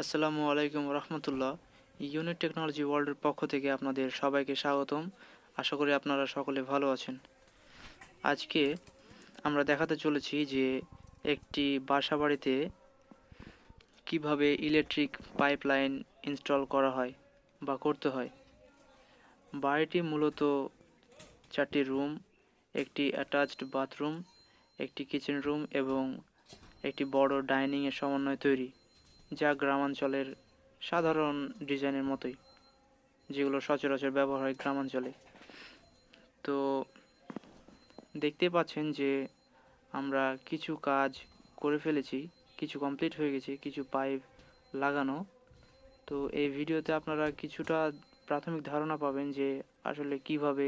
আসসালামু আলাইকুম রহমতুল্লাহ। Unit technology ওয়ার্ল্ডের পক্ষ থেকে আপনাদের সবাইকে স্বাগতম। আশা করি আপনারা সকলে ভালো আছেন। আজকে আমরা দেখাতে চলেছি যে একটি বাসাবাড়িতে কিভাবে ইলেকট্রিক পাইপলাইন ইনস্টল করা হয় বা করতে হয়। বাড়িটি মূলত 4টি রুম, একটি অ্যাটাচড বাথরুম, একটি কিচেন রুম এবং একটি বড় ডাইনিংয়ের সমন্বয়ে তৈরি, যা গ্রামাঞ্চলের সাধারণ ডিজাইনের মতোই, যেগুলো সচরাচর ব্যবহার হয় গ্রামাঞ্চলে। তো দেখতে পাচ্ছেন যে আমরা কিছু কাজ করে ফেলেছি, কিছু কমপ্লিট হয়ে গেছে, কিছু পাইপ লাগানো। তো এই ভিডিওতে আপনারা কিছুটা প্রাথমিক ধারণা পাবেন যে আসলে কিভাবে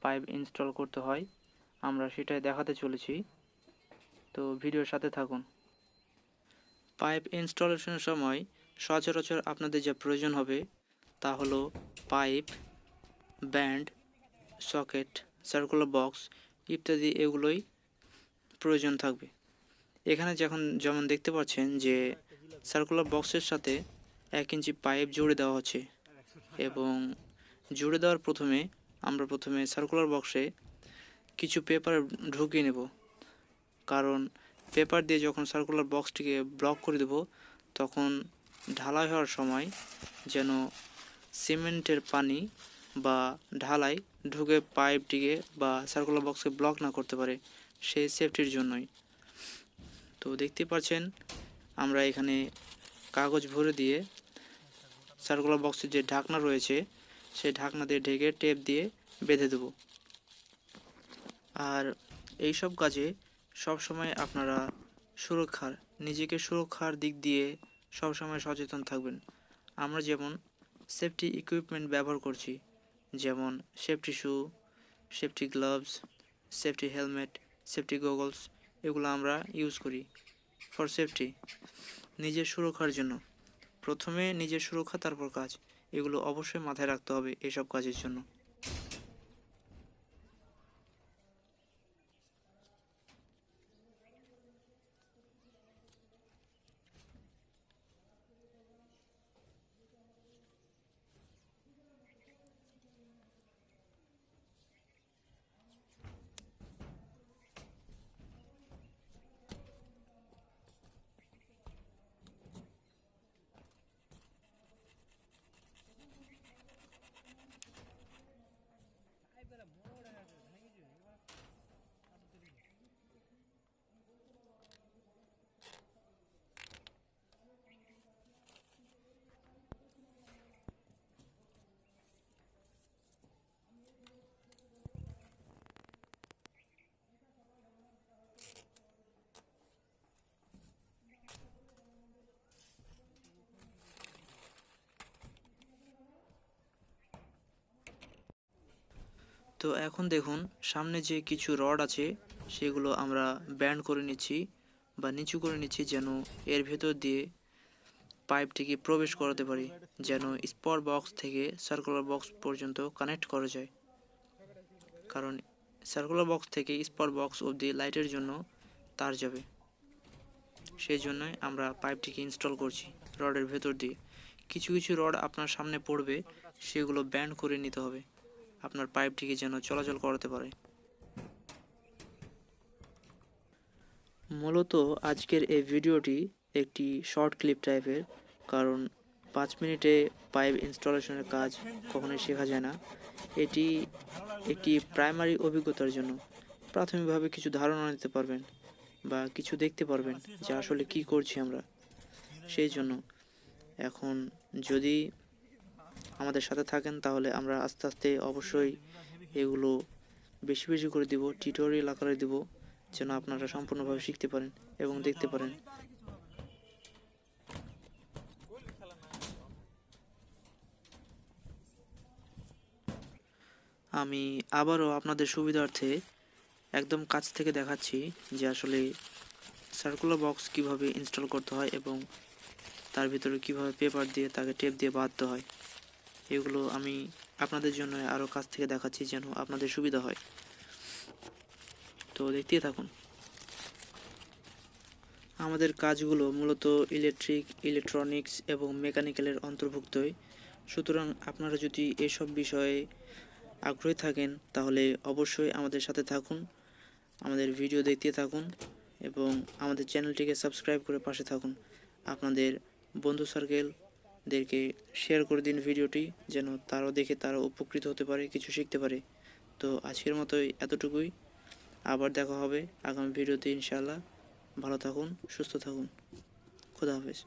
পাইপ ইনস্টল করতে হয়, আমরা সেটাই দেখাতে চলেছি। তো ভিডিওর সাথে থাকুন। পাইপ ইনস্টলেশনের সময় সচরাচর আপনাদের যা প্রয়োজন হবে তা হলো pipe, band, socket, circular box ইত্যাদি, এগুলোই প্রয়োজন থাকবে। এখানে যেমন দেখতে পাচ্ছেন যে সার্কুলার বক্সের সাথে 1 ইঞ্চি পাইপ জুড়ে দেওয়া হচ্ছে এবং জুড়ে দেওয়ার আমরা প্রথমে সার্কুলার বক্সে কিছু পেপার ঢুকিয়ে নেব, কারণ পেপার দিয়ে যখন সার্কুলার বক্সটিকে ব্লক করে দেব তখন ঢালাই হওয়ার সময় যেন সিমেন্টের পানি বা ঢালাই ঢুকে পাইপটিকে বা সার্কুলার বক্সকে ব্লক না করতে পারে, সেই সেফটির জন্যই। তো দেখতে পাচ্ছেন আমরা এখানে কাগজ ভরে দিয়ে সার্কুলার বক্সের যে ঢাকনা রয়েছে সেই ঢাকনা দিয়ে ঢেকে টেপ দিয়ে বেঁধে দেব। আর এই সব কাজে সবসময় আপনারা নিজেকে সুরক্ষার দিক দিয়ে সবসময় সচেতন থাকবেন। আমরা যেমন সেফটি ইকুইপমেন্ট ব্যবহার করছি, যেমন সেফটি শু, safety gloves, safety helmet, safety goggles, এগুলো আমরা ইউজ করি ফর সেফটি, নিজের সুরক্ষার জন্য। প্রথমে নিজের সুরক্ষা, তারপর কাজ, এগুলো অবশ্যই মাথায় রাখতে হবে এসব কাজের জন্য। তো এখন দেখুন, সামনে যে কিছু রড আছে সেগুলো আমরা ব্যান্ড করে নিচ্ছি বা নিচু করে নিচ্ছি, যেন এর ভেতর দিয়ে পাইপটিকে প্রবেশ করাতে পারি, যেন স্পট বক্স থেকে সার্কুলার বক্স পর্যন্ত কানেক্ট করা যায়। কারণ সার্কুলার বক্স থেকে স্পট বক্স অবধি লাইটের জন্য তার যাবে, সেই জন্যই আমরা পাইপটিকে ইনস্টল করছি রডের ভেতর দিয়ে। কিছু কিছু রড আপনার সামনে পড়বে, সেগুলো ব্যান্ড করে নিতে হবে আপনার পাইপটিকে যেন চলাচল করাতে পারে। মূলত আজকের এই ভিডিওটি একটি শর্ট ক্লিপ টাইপের, কারণ 5 মিনিটে পাইপ ইনস্টলেশনের কাজ কখনোই শেখা যায় না। এটি একটি প্রাইমারি অভিজ্ঞতার জন্য, প্রাথমিকভাবে কিছু ধারণা নিতে পারবেন বা কিছু দেখতে পারবেন যে আসলে কি করছি আমরা। সেই জন্য এখন যদি আমাদের সাথে থাকেন তাহলে আমরা আস্তে আস্তে অবশ্যই এগুলো বেশি বেশি করে দিব, টিউটোরিয়াল আকারে দিব, যেন আপনারা সম্পূর্ণভাবে শিখতে পারেন এবং দেখতে পারেন। আমি আবারও আপনাদের সুবিধার্থে একদম কাছ থেকে দেখাচ্ছি যে আসলে সার্কুলার বক্স কিভাবে ইনস্টল করতে হয় এবং তার ভিতরে কিভাবে পেপার দিয়ে তাকে টেপ দিয়ে বাঁধতে হয়। এগুলো আমি আপনাদের জন্য আরও কাছ থেকে দেখাচ্ছি যেন আপনাদের সুবিধা হয়। তো দেখতেই থাকুন। আমাদের কাজগুলো মূলত ইলেকট্রিক, ইলেকট্রনিক্স এবং মেকানিক্যালের অন্তর্ভুক্তই। সুতরাং আপনারা যদি এসব বিষয়ে আগ্রহী থাকেন তাহলে অবশ্যই আমাদের সাথে থাকুন, আমাদের ভিডিও দেখতে থাকুন এবং আমাদের চ্যানেলটিকে সাবস্ক্রাইব করে পাশে থাকুন। আপনাদের বন্ধু সার্কেলদেরকে শেয়ার করে দিন ভিডিওটি, যেন তারাও দেখে তারা উপকৃত হতে পারে, কিছু শিখতে পারে। তো আজকের মতোই এতটুকুই। আবার দেখা হবে আগামী ভিডিওতে ইনশাআল্লাহ। ভালো থাকুন, সুস্থ থাকুন। খোদা হাফেজ।